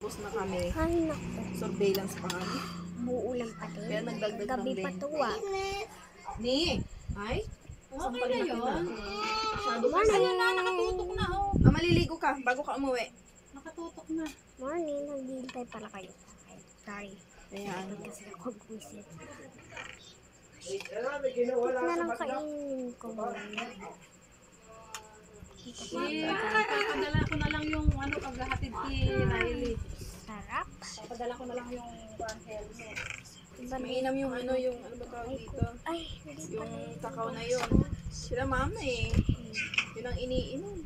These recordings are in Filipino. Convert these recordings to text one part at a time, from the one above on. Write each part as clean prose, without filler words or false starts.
Tapos na kami. Ay, naku. Surveillance pa kami. Buulan pa din. Kaya nagdagdag Gabi ng pa din. to ah. Ni! Ay? Okay na yun. Masyado ka Ayun na, nakatutok na oh. maliligo ka bago ka umuwi. Nakatutok na. Morning, naghihintay pala kayo. Ay, sorry. Ayan. Kasi ako gumisip. Na lang kainin ko. Papadala ko na lang yung ano paghahatid kay Riley. Sarap. Papadala ko na lang yung helmet. Mainam yung ano ba tawag dito? Ay, hindi pa. Yung kakao na yun. Sila mama eh. Yun ang iniinom.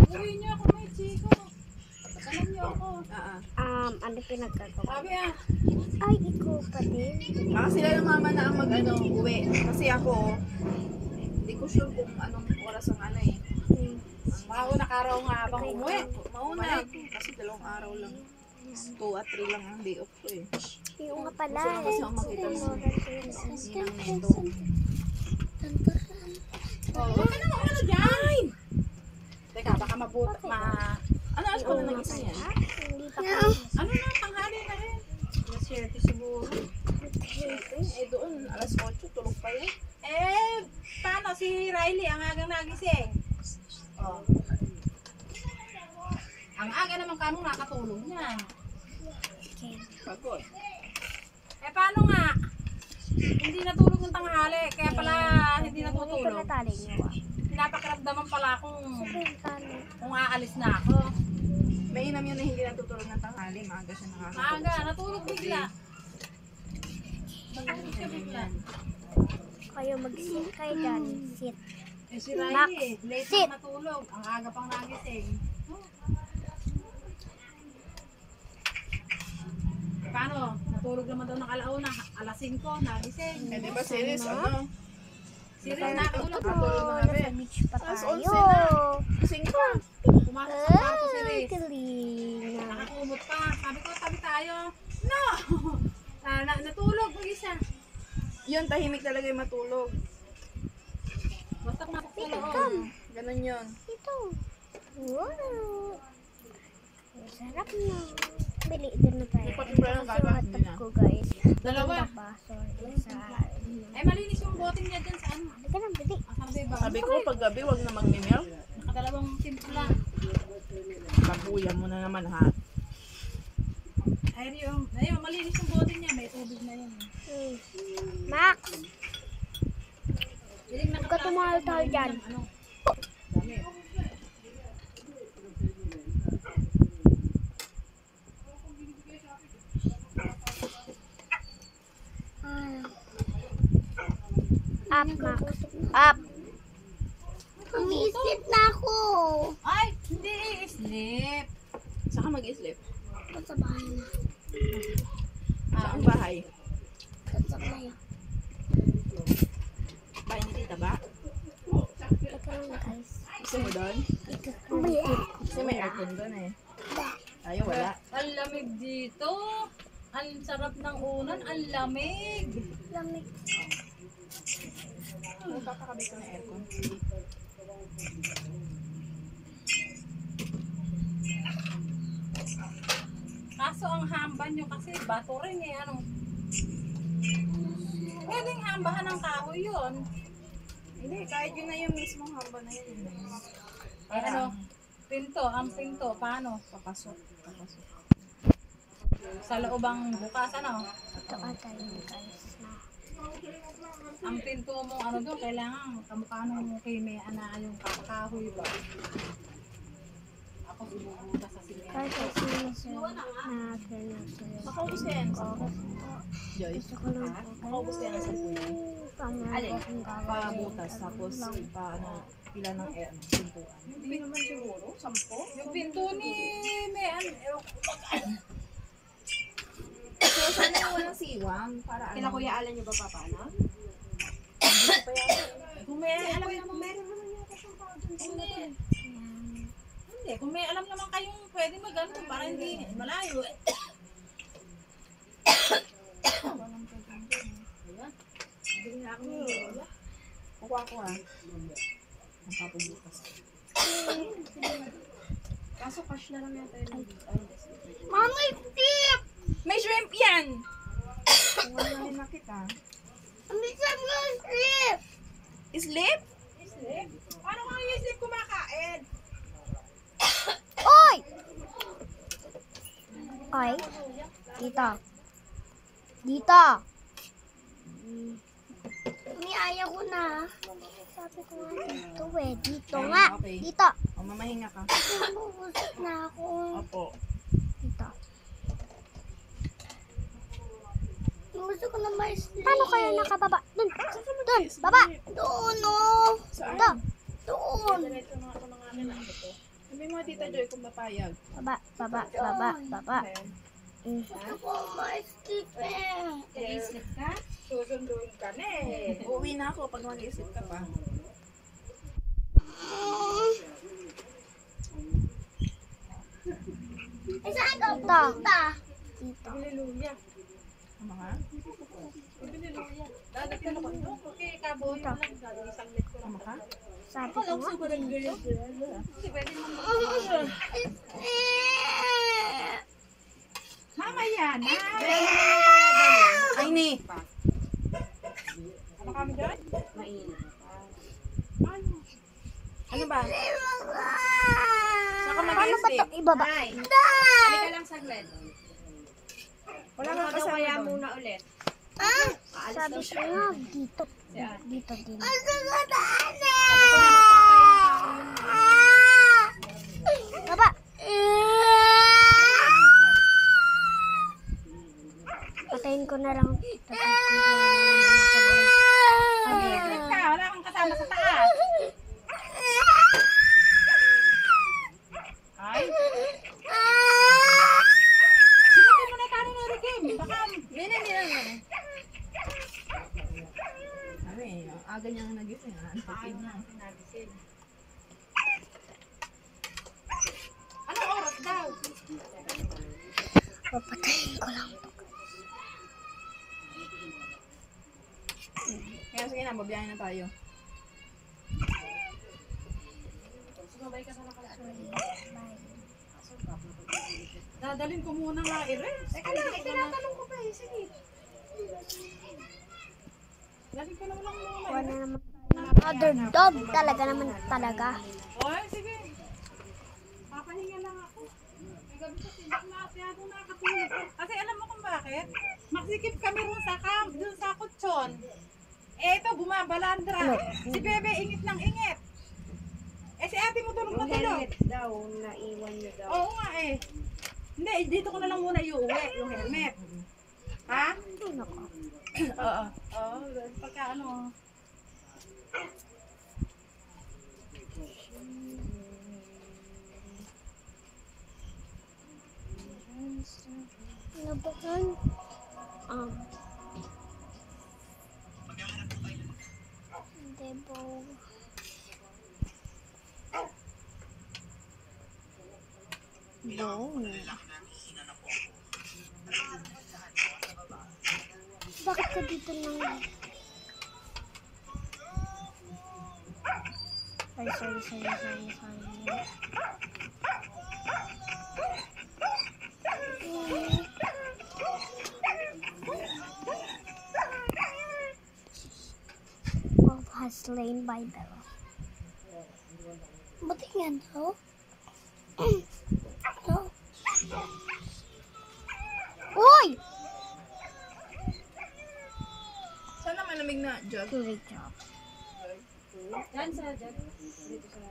Uwi niyo ako may chiko. Alam niyo ako. Ano pinagkagawa? Sabi ah. Ay, ikaw pa din. Baka sila yung mama na ang uwi. Kasi ako, hindi ko sure kung anong oras ang ano eh. Mauna araw nga habang umuwi. Mauna. Kasi 2 araw lang. 2 at 3 lang ang day off ko eh. Yung nga pala. Gusto lang kasi ako makita mo. Ninang nito. Huwag ka na mauna dyan. Teka, baka mabuta. Ano alas pa na nag-isa yan? Hindi pa kami. Ano na, tanghali na rin. Naswerte siguro. Eh doon, alas 8, tulog pa yan. Paano si Riley ang agang nagising? Oh. Ang aga naman kamong nakatulog niya. Pagod. Paano nga? Hindi natulog ng tanghali, kaya pala hindi Ito natutulog. na tali niyo ah. Pinapakiramdaman pala akong Tali. kung aalis na ako. Mainam yun na hindi natutulog ng tanghali. Maaga siya nakakatulog. Maaga, natulog bigla. Natulog siya bigla. Kayo mag-sit kayo dyan. Sit. Si Riley, late Sit. na matulog. Ang aga pang nagising. Paano? Natulog naman daw ng alauna. Alas 5, nagising. Eh di ba series, ano? Si Riley nakatulog. Natulog na kami. Nasa beach pa Alas tayo. 11 na. 5. Pumasok sa kwarto si Ay, Riz. kalina. Nakakumot pa. Sabi ko, tabi tayo. No! Natulog, mag-isa. Yun, tahimik talaga yung matulog. Basta pumasok sa loob. Come. Ganun yun. Ito. Wow. Sarap na. Bili din na tayo. Ipag-ibra ng Kasi gaga, yung hindi hatap na. ko guys. Dalawa. Ganda pa. Sorry. Sa... Malinis yung boting niya dyan sa ano. Halika na, bili. Sabi ba? Sabi ko, pag gabi, wag na magmimilk. Nakadalawang timpla. Babuyan mo na naman, ha? Ayun, malinis yung boting niya. May tubig na yun. Max! Biling Huwag ka tumahal tayo dyan. Ano? Dami. Up, Max. Up! Umisip na ako. Ay, hindi. Sleep. Saka mag-sleep. Sa bahay na. Saan bahay? Sa bahay. Bahay ni tita ba? Teka lang guys. Gusto mo doon? Ito. Kasi may aircon doon eh. Tayo wala. Ang lamig dito. Ang sarap ng unan. Ang lamig. Lamig. Magpapakabit ko ng aircon. Kaso ang hamban nyo kasi bato rin eh. Ano? Pwedeng hambahan ng kahoy yun. Hindi, kahit yun na yung mismong hamba na yun. Ay, ano? Pinto. Ang pinto. Paano? Papasok. Sa loobang bukas, ano? Ito ata yun guys. Ang pinto mo, ano doon, kailangan kamukha nung kay may ana yung kahoy ba? Ako bubutas sa silya. Kasi sino na ganyan sila. Makaubos ka yan. Joy. Gusto ko lang po. Makaubos ka yan sa cellphone. Alin? Pabutas, tapos paano, pila ng pintuan. Hindi naman siguro, 10. Yung pinto ni may ano, So, sana yung walang siwang para kila ano. Kuya Alan yung ba paano? Kung may alam naman meron naman yata siyang powder. Hindi, kung may alam naman kayong pwede mag-ano para hindi malayo eh. Walang pwedeng doon. Ayan. Hindi na ako nila. Kukuha ko ha. Ang papabutas. Kaso cash na lang yata yun. Mami, tip! May shrimp yan! Huwag na rin na kita. Hindi sabi ko strip! Sleep? Islip? Paano ka yung islip kumakain? Oy! Oy? Dito. Dito. Ayaw ko na. Sabi ko nga dito eh. Dito Ay, nga. okay. Dito. O, mamahinga ka. Nabubusok na ako. Opo. Dito. Gusto ko na ma-sleep. Paano kaya nakababa? Dun. Dun. Baba. Doon oh. Saan? Doon. Diretso na ako ng akin. Sabi mo, Tita Joy, kung mapayag. Baba. Baba. Baba. Baba. Gusto ko ma-sleep eh. Islip ka? Susunduin ka na eh. Uuwi na ako pag mag-isip ka pa. Saan ka punta? Dito. Hallelujah. Tama ka? Hallelujah. Dadating ako doon. Okay, kaboy Dito. lang. Isang lit ko lang. Tama ka? Sabi Ako ko lang nga. sa barangay. Kasi pwede mo Mamaya na. Ay, ni! Ano kami dyan? Ano ba? Saan ka Paano ba ito mag-isip? ibaba? Halika lang saglit. Wala kang kasama Kaya doon. muna ulit. Sabi ko nga dito. Dito din. Baba. Patayin ko na lang. Saglit ka. Wala kang kasama sa taas. Ay. Sinutin mo na yung kanin ni Rikim. Baka Hindi na. Sabi, aga niyang nagising. Antokin niya. anong oras daw? Papatayin ko lang. Kaya sige na, babiyahin na tayo. Sumabay ka sa nakalaan. Dadalhin ko muna nga i-rest. Teka lang, tinatanong ko pa eh. Sige. Dalhin ko lang muna. Wala naman. Other dog talaga naman talaga. Oy, sige. Papahinga lang ako. May gabi kasi masyado nakatulog. Kasi alam mo kung bakit? Maksikip kami dun sa kutsyon. Eh ito, bumabalandra. Si Bebe ingit ng ingit. Eh si ate mo tulog na tulog. daw, naiwan niyo daw. Oo nga eh. Hindi, dito ko na lang muna iuwi, yung helmet. Ha? Ano ko? Oo. Oo, pagka ano. Ano ba yun? Hindi ba? No. Bakit ka dito lang? Sorry. Bob has slain by Bella. Buti nga daw. Uy! Sana malamig na, Jog. Great job. Yan sa dyan. Dito sa...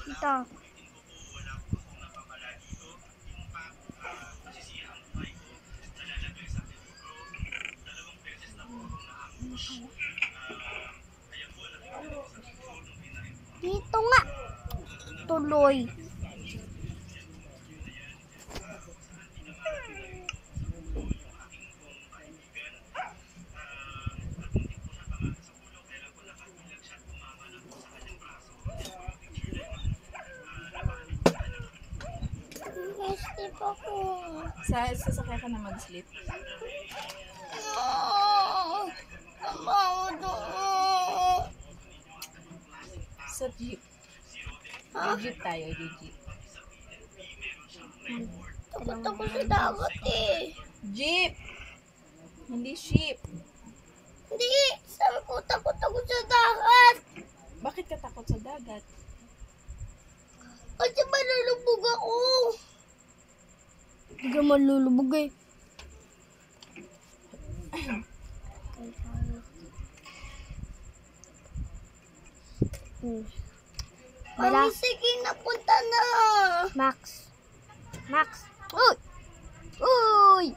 Ito. Dito nga. Tuloy. Step ako. Sasakay ka na mag-sleep. Sa jeep. Jeep tayo, jeep. Takot ako sa dagat eh. Jeep! Hindi sheep. Hindi, sabi ko takot ako sa dagat. Bakit ka takot sa dagat? Kasi malulubog ako. Hindi ka malulubog eh. Bella. Mami, sige, napunta na. Max. Uy! Uy!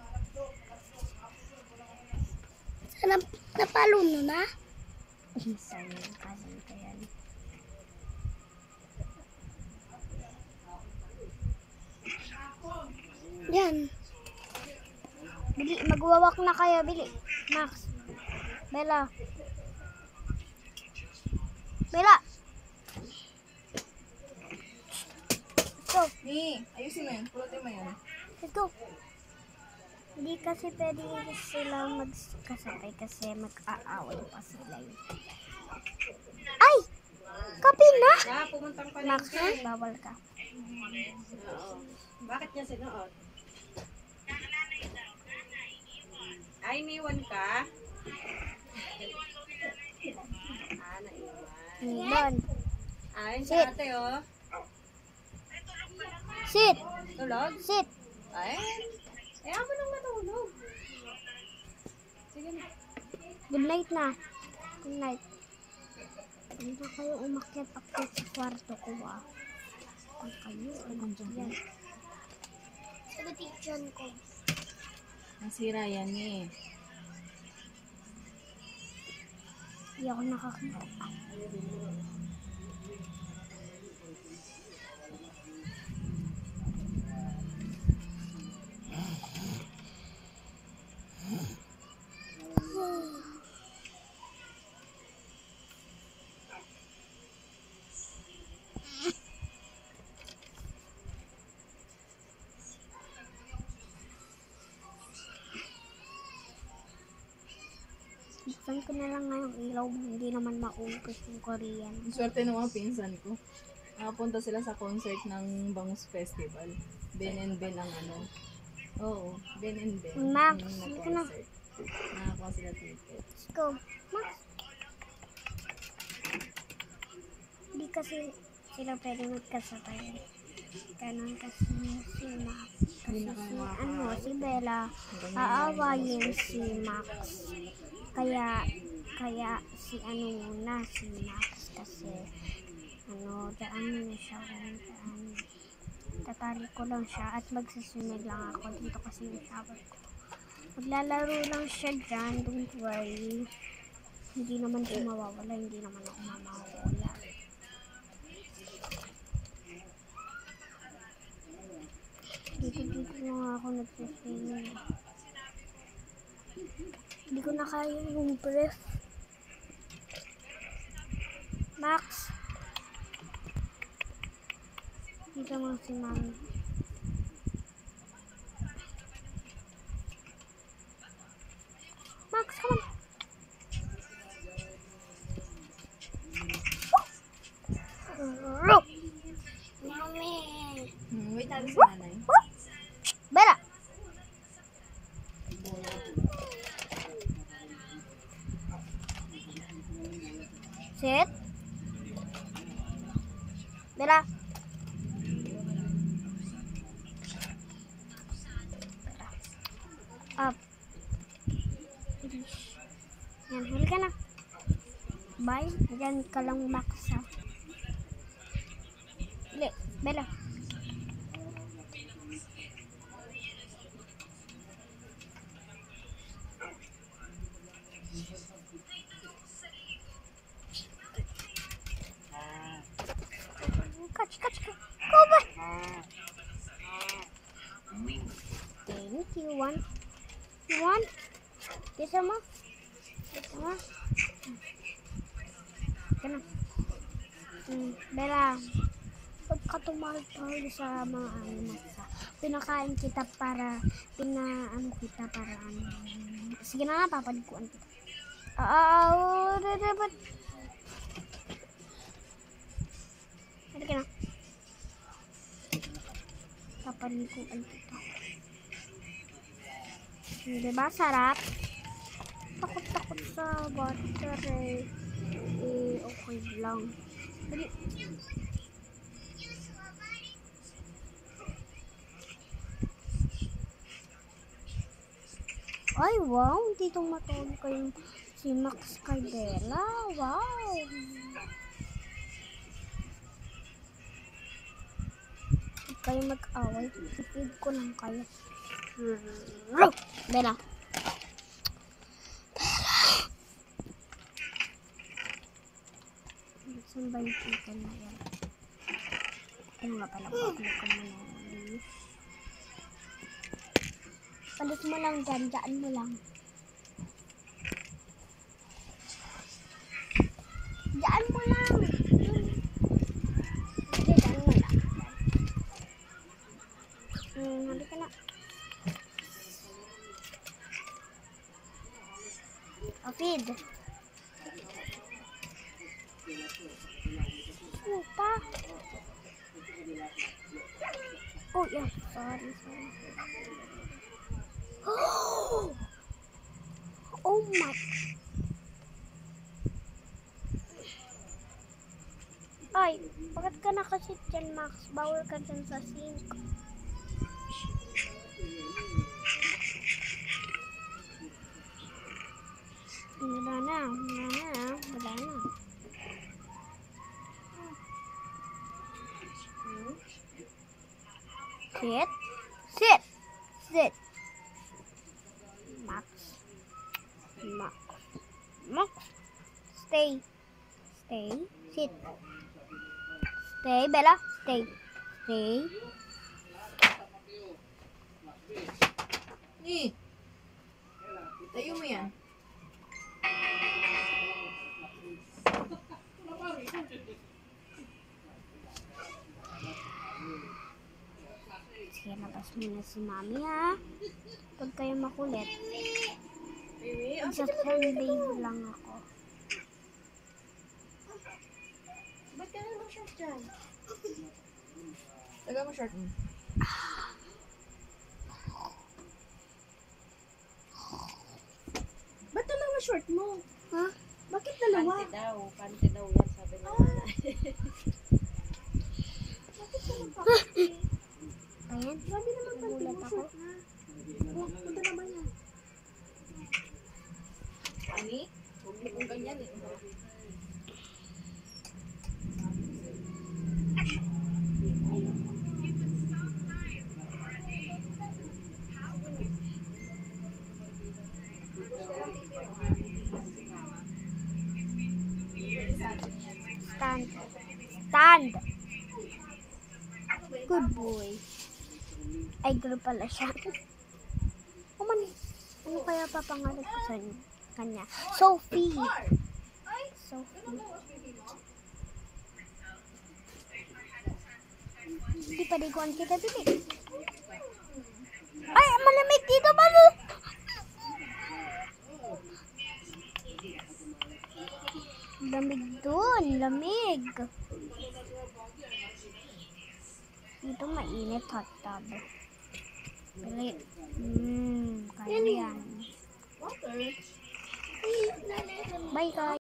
Sana napalo mo na? Sayang kasan ka yan. Yan. Bili, magwawak na kayo, Bili. Max. Bella. Bella. Let's go. Ayusin mo yun. Pulutin mo yun. Let's go. Hindi kasi pwede sila magkasabay kasi mag-aaway pa sila yun. Ay! Kape na! Pumuntang pa Max, bawal ka. Bakit niya sinuot? Ay, niwan ka? Naiwan. Iban. Ay, si Sit. ate, oh. Sit! Tulog? Sit! Ay, ako nang matulog. Sige na. Good night na. Good night. Hindi na kayo umakyat-akyat sa kwarto ko, ah. Kung kayo, yan. Sagutin dyan ko. Nasira yan eh. Hindi ako nakakita. Buksan ko na lang ngayong ilaw. Hindi naman maupos yung Korean. Ang swerte ng mga pinsan ko. Nakapunta sila sa concert ng Bangus Festival. Ben and Ben ang ano. Oo, Ben and Ben. Max, yung hindi ka na. concert. Nakakuha sila ticket. Let's go. Max. Hindi kasi sila pwede magkasabay. Ganon kasi si Max. Kasi si Bella, aawayin si Max. Kaya si muna, si Max kasi daan na siya, daan. Tatali ko lang siya at magsasunod lang ako dito kasi yung shower ko. Maglalaro lang siya dyan, don't worry. Hindi naman siya mawawala, hindi naman ako mamawala. Dito lang ako nagsasunod. Hindi ko na kaya yung breath. Max. Dito mo si Mami. Max, come on. Mami. Wait, tabi si nanay. Bella. Sit. Bella. Up. Yan, huli ka na. Bye. Diyan ka lang, Max, ha. Bella. Catch. Go back. Thank you. One. Kisa mo. Kana. Bella. Pagka tumawag tayo sa mga animals, pinakain kita para, kita para ano. Sige na nga, papalikuan kita. Dapat. Halika na. Papalikuan kita. Diba, sarap? Takot-takot sa water eh. Okay lang. Dali. Ay, wow. Dito matulog kayong si Max kay Bella. Wow. Huwag kayo mag-away. Tipid ko lang kayo. Bella. Saan ba yung chicken na yan? Ano nga pala, papalit ko muna yung palit mo lang dyan, dyan mo lang. Dyan mo lang! Sige, dyan mo lang. Halika na. Feed. Lupa. Oh, yeah. Sorry. Oh my. Ay, bakit ka nakasit dyan, Max? Bawal ka dyan sa sink. Wala na. Sit. Max. Stay. Sit. Stay, Bella. Stay. Tayo mo yan. Sige, labas muna si Mami, ha? Huwag kayo makulit. Sa Sunday lang ako. Ba't ka naman short dyan? Taga mo short mo. Ba't dalawa short mo? Ha? Bakit dalawa? Panty daw yan, sabi ng nanay. Ayan. Sabi naman panty Nagulat mo ako. short na. Punta naman yan. Ani? Huwag mo kung ganyan eh. Stand. Good boy. Ay, girl pala siya. Ano kaya papangalan ko sa kanya? Sophie. Hindi pa diguan kita dito. Ay, malamig dito ba mo? Lamig dun, lamig. Dito mainit, hot tub. Pilit. Kaya yan. Water. Bye guys.